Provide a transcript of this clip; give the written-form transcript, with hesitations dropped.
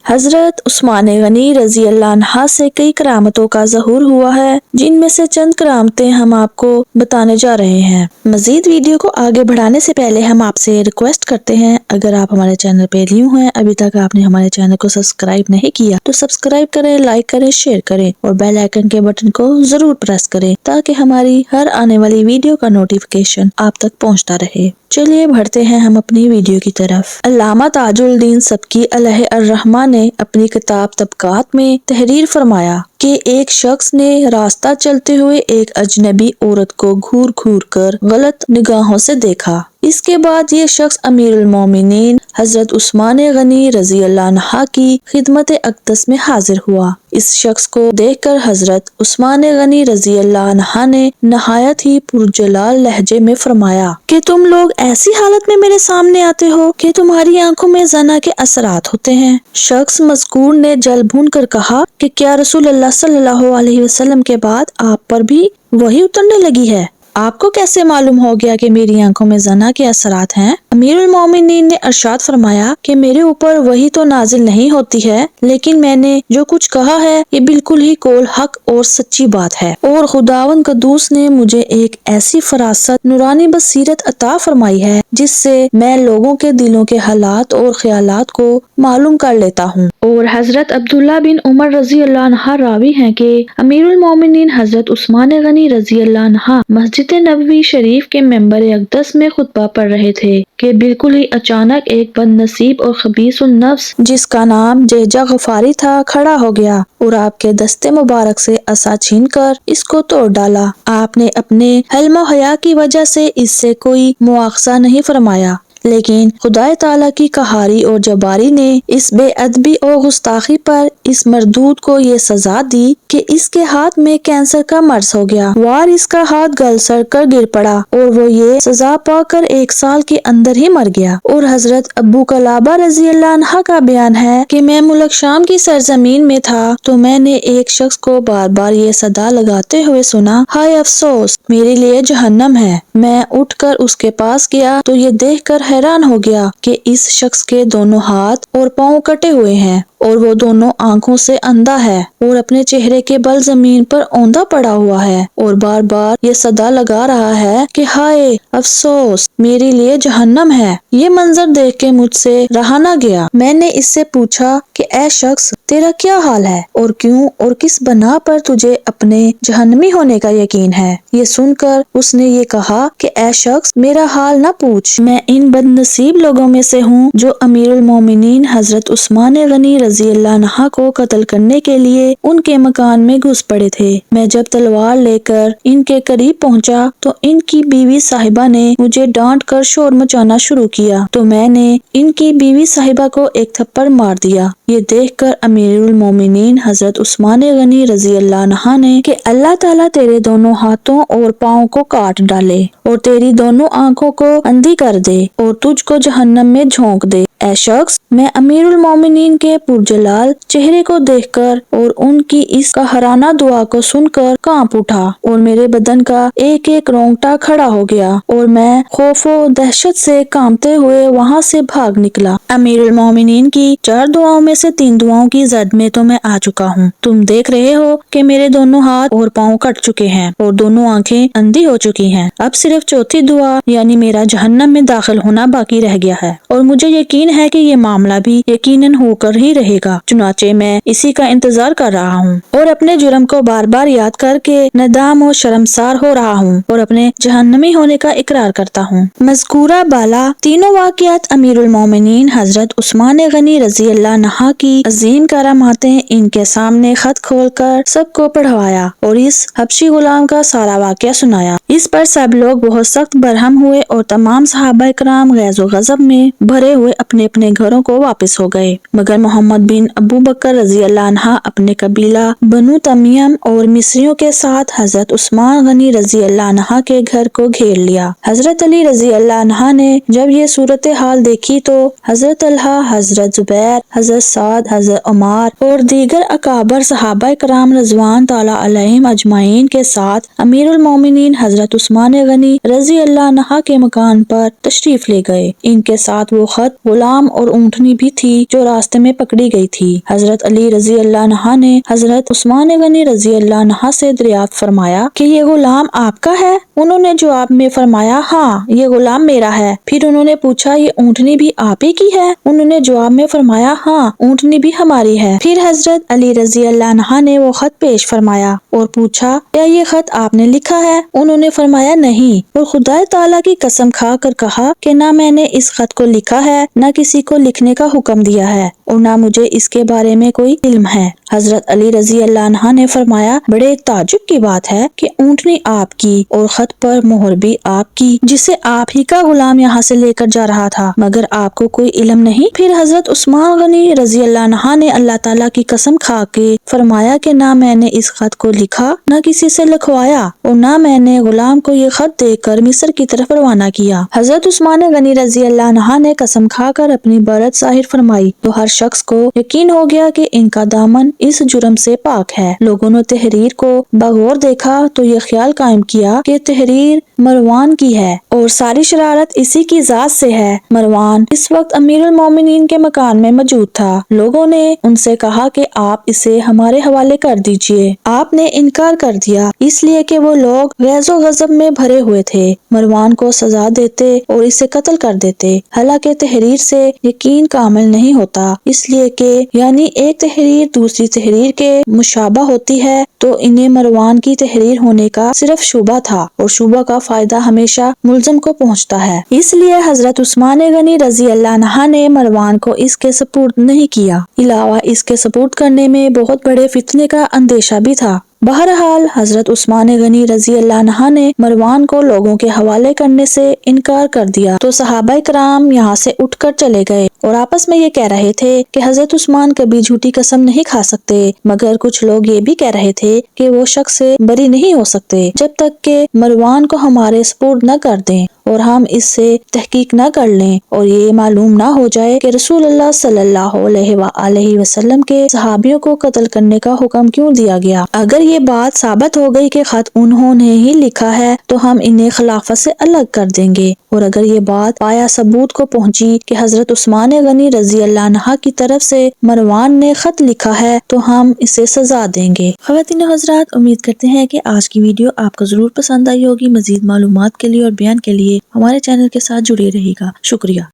حضرت عثمان غنی رضی اللہ عنہ سے کئی کرامتوں کا ظہور ہوا ہے، جن میں سے چند کرامتیں ہم آپ کو بتانے جا رہے ہیں۔ مزید ویڈیو کو آگے بڑھانے سے پہلے ہم آپ سے ریکویسٹ کرتے ہیں، اگر آپ ہمارے چینل پہ نیو ہیں، ابھی تک آپ نے ہمارے چینل کو سبسکرائب نہیں کیا تو سبسکرائب کریں، لائک کریں، شیئر کریں اور بیل آئیکن کے بٹن کو ضرور پریس کریں تاکہ ہماری ہر آنے والی ویڈیو کا نوٹیفیکیشن آپ تک پہنچتا رہے۔ چلیے بڑھتے ہیں ہم اپنی ویڈیو کی طرف۔ علامہ تاج الدین سبکی علیہ الرحمہ نے اپنی کتاب طبقات میں تحریر فرمایا کہ ایک شخص نے راستہ چلتے ہوئے ایک اجنبی عورت کو گھور گھور کر غلط نگاہوں سے دیکھا۔ اس کے بعد یہ شخص امیر المومنین حضرت عثمان غنی رضی اللہ عنہ کی خدمت اقدس میں حاضر ہوا۔ اس شخص کو دیکھ کر حضرت عثمان غنی رضی اللہ عنہ نے نہایت ہی پرجلال لہجے میں فرمایا کہ تم لوگ ایسی حالت میں میرے سامنے آتے ہو کہ تمہاری آنکھوں میں زنا کے اثرات ہوتے ہیں۔ شخص مذکور نے جل بھون کر کہا کہ کیا رسول اللہ صلی اللہ علیہ وسلم کے بعد آپ پر بھی وحی اترنے لگی ہے؟ آپ کو کیسے معلوم ہو گیا کہ میری آنکھوں میں زنا کے اثرات ہیں؟ امیر المومنین نے ارشاد فرمایا کہ میرے اوپر وحی تو نازل نہیں ہوتی ہے، لیکن میں نے جو کچھ کہا ہے یہ بالکل ہی قول حق اور سچی بات ہے، اور خداوند قدوس نے مجھے ایک ایسی فراست نورانی بصیرت عطا فرمائی ہے جس سے میں لوگوں کے دلوں کے حالات اور خیالات کو معلوم کر لیتا ہوں۔ اور حضرت عبداللہ بن عمر رضی اللہ عنہ راوی ہیں کہ امیر المومنین حضرت عثمان غنی رضی اللہ عنہ مسجد نبوی شریف کے ممبر اقدس میں خطبہ پڑھ رہے تھے کہ بالکل ہی اچانک ایک بد نصیب اور خبیث النفس جس کا نام جہجہ غفاری تھا کھڑا ہو گیا اور آپ کے دستے مبارک سے عصا چھین کر اس کو توڑ ڈالا۔ آپ نے اپنے حلم و حیا کی وجہ سے اس سے کوئی مواخذہ نہیں فرمایا، لیکن خدا تعالیٰ کی قہاری اور جباری نے اس بے ادبی اور گستاخی پر اس مردود کو یہ سزا دی کہ اس کے ہاتھ میں کینسر کا مرض ہو گیا، وار اس کا ہاتھ گل سڑ کر گر پڑا اور وہ یہ سزا پا کر 1 سال کے اندر ہی مر گیا۔ اور حضرت ابو قلابہ رضی اللہ عنہ کا بیان ہے کہ میں ملک شام کی سرزمین میں تھا تو میں نے ایک شخص کو بار بار یہ صدا لگاتے ہوئے سنا، ہائے افسوس، میرے لیے جہنم ہے۔ میں اٹھ کر اس کے پاس گیا تو یہ دیکھ کر حیران ہو گیا کہ اس شخص کے دونوں ہاتھ اور پاؤں کٹے ہوئے ہیں اور وہ دونوں آنکھوں سے اندھا ہے اور اپنے چہرے کے بل زمین پر اوندا پڑا ہوا ہے اور بار بار یہ صدا لگا رہا ہے کہ ہائے افسوس، میرے لیے جہنم ہے۔ یہ منظر دیکھ کے مجھ سے رہا نہ گیا۔ میں نے اس سے پوچھا کہ اے شخص، تیرا کیا حال ہے اور کیوں اور کس بنا پر تجھے اپنے جہنمی ہونے کا یقین ہے؟ یہ سن کر اس نے یہ کہا کہ اے شخص، میرا حال نہ پوچھ، میں ان بد نصیب لوگوں میں سے ہوں جو امیر المومنین حضرت عثمان غنی رضی اللہ عنہ کو قتل کرنے کے لیے ان کے مکان میں گھس پڑے تھے۔ میں جب تلوار لے کر ان کے قریب پہنچا تو ان کی بیوی صاحبہ نے مجھے ڈانٹ کر شور مچانا شروع کیا تو میں نے ان کی بیوی صاحبہ کو ایک تھپڑ مار دیا۔ یہ دیکھ کر امیر المومنین حضرت عثمان غنی رضی اللہ عنہ نے کہ اللہ تعالیٰ تیرے دونوں ہاتھوں اور پاؤں کو کاٹ ڈالے اور تیری دونوں آنکھوں کو اندھی کر دے اور تجھ کو جہنم میں جھونک دے۔ اے شخص، میں امیر المومنین کے پرجلال چہرے کو دیکھ کر اور ان کی اس قاہرانہ دعا کو سن کر کانپ اٹھا اور میرے بدن کا ایک ایک رونگٹا کھڑا ہو گیا اور میں خوف و دہشت سے کانپتے ہوئے وہاں سے بھاگ نکلا۔ امیر المومنین کی 4 دعاؤں میں سے 3 دعاؤں کی زد میں تو میں آ چکا ہوں۔ تم دیکھ رہے ہو کہ میرے دونوں ہاتھ اور پاؤں کٹ چکے ہیں اور دونوں آنکھیں اندھی ہو چکی ہیں۔ اب صرف چوتھی دعا یعنی میرا جہنم میں داخل ہونا باقی رہ گیا ہے اور مجھے یقین ہے کہ یہ معاملہ بھی یقیناً ہو کر ہی رہے گا، چنانچہ میں اسی کا انتظار کر رہا ہوں اور اپنے جرم کو بار بار یاد کر کے ندام و شرمسار ہو رہا ہوں اور اپنے جہنمی ہونے کا اقرار کرتا ہوں۔ مذکورہ بالا تینوں واقعات امیر المومنین حضرت عثمان غنی رضی اللہ عنہ کی عظیم کراماتیں ان کے سامنے خط کھول کر سب کو پڑھوایا اور اس حبشی غلام کا سارا واقعہ سنایا۔ اس پر سب لوگ بہت سخت برہم ہوئے اور تمام صحابہ کرام غیظ و غضب میں بھرے ہوئے اپنے اپنے گھروں کو واپس ہو گئے، مگر محمد بن ابو بکر رضی اللہ عنہ اپنے قبیلہ بنو تمیم اور مصریوں کے ساتھ حضرت عثمان غنی رضی اللہ عنہ کے گھر کو گھیر لیا۔ حضرت علی رضی اللہ عنہ نے جب یہ صورتحال دیکھی تو حضرت طلحہ، حضرت زبیر، حضرت سعد بعد حضرت عمر اور دیگر اکابر صحابہ کرام رضوان تعالی علیہم اجمعین کے ساتھ امیر المومنین حضرت عثمان غنی رضی اللہ عنہ کے مکان پر تشریف لے گئے۔ ان کے ساتھ وہ خط، غلام اور اونٹنی بھی تھی جو راستے میں پکڑی گئی تھی۔ حضرت علی رضی اللہ عنہ نے حضرت عثمان غنی رضی اللہ عنہ سے دریافت فرمایا کہ یہ غلام آپ کا ہے؟ انہوں نے جواب میں فرمایا ہاں یہ غلام میرا ہے۔ پھر انہوں نے پوچھا یہ اونٹنی بھی آپ ہی کی ہے؟ انہوں نے جواب میں فرمایا ہاں اونٹنی بھی ہماری ہے۔ پھر حضرت علی رضی اللہ عنہ نے وہ خط پیش فرمایا اور پوچھا کیا یہ خط آپ نے لکھا ہے؟ انہوں نے فرمایا نہیں، اور خدا تعالیٰ کی قسم کھا کر کہا کہ نہ میں نے اس خط کو لکھا ہے، نہ کسی کو لکھنے کا حکم دیا ہے، اور نہ مجھے اس کے بارے میں کوئی علم ہے۔ حضرت علی رضی اللہ عنہ نے فرمایا بڑے تعجب کی بات ہے کہ اونٹنی آپ کی اور خط پر مہر بھی آپ کی، جسے آپ ہی کا غلام یہاں سے لے کر جا رہا تھا، مگر آپ کو کوئی علم نہیں۔ پھر حضرت عثمان غنی رضی اللہ عنہ نے اللہ تعالیٰ کی قسم کھا کے فرمایا کہ نہ میں نے اس خط کو لکھا، نہ کسی سے لکھوایا، اور نہ میں نے غلام کو یہ خط دے کر مصر کی طرف روانہ کیا۔ حضرت عثمان غنی رضی اللہ عنہ نے قسم کھا کر اپنی برات ظاہر فرمائی تو ہر شخص کو یقین ہو گیا کہ ان کا دامن اس جرم سے پاک ہے۔ لوگوں نے تحریر کو بغور دیکھا تو یہ خیال قائم کیا کہ تحریر مروان کی ہے اور ساری شرارت اسی کی ذات سے ہے۔ مروان اس وقت امیر المومنین کے مکان میں موجود تھا۔ لوگوں نے ان سے کہا کہ آپ اسے ہمارے حوالے کر دیجئے۔ آپ نے انکار کر دیا، اس لیے کہ وہ لوگ غیظ و غضب میں بھرے ہوئے تھے۔ مروان کو سزا دیتے اور اسے قتل کر دیتے، حالانکہ تحریر سے یقین کامل نہیں ہوتا، اس لیے کہ یعنی ایک تحریر دوسری تحریر کے مشابہ ہوتی ہے، تو انہیں مروان کی تحریر ہونے کا صرف شبہ تھا، اور شبہ کا فائدہ ہمیشہ ملزم کو پہنچتا ہے۔ اس لیے حضرت عثمان غنی رضی اللہ عنہ نے مروان کو اس کے سپرد نہیں کیا۔ علاوہ اس کے سپرد کرنے میں بہت بڑے فتنے کا اندیشہ بھی تھا۔ بہرحال حضرت عثمان غنی رضی اللہ عنہ نے مروان کو لوگوں کے حوالے کرنے سے انکار کر دیا تو صحابہ کرام یہاں سے اٹھ کر چلے گئے اور آپس میں یہ کہہ رہے تھے کہ حضرت عثمان کبھی جھوٹی قسم نہیں کھا سکتے، مگر کچھ لوگ یہ بھی کہہ رہے تھے کہ وہ شخص سے بری نہیں ہو سکتے جب تک کہ مروان کو ہمارے سپرد نہ کر دیں اور ہم اس سے تحقیق نہ کر لیں اور یہ معلوم نہ ہو جائے کہ رسول اللہ صلی اللہ علیہ وآلہ وسلم کے صحابیوں کو قتل کرنے کا حکم کیوں دیا گیا۔ اگر یہ بات ثابت ہو گئی کہ خط انہوں نے ہی لکھا ہے تو ہم انہیں خلافت سے الگ کر دیں گے، اور اگر یہ بات پایا ثبوت کو پہنچی کہ حضرت عثمان غنی رضی اللہ عنہ کی طرف سے مروان نے خط لکھا ہے تو ہم اسے سزا دیں گے۔ خواتین و حضرات، امید کرتے ہیں کہ آج کی ویڈیو آپ کو ضرور پسند آئی ہوگی۔ مزید معلومات کے لیے اور بیان کے لیے ہمارے چینل کے ساتھ جڑے رہیے گا۔ شکریہ۔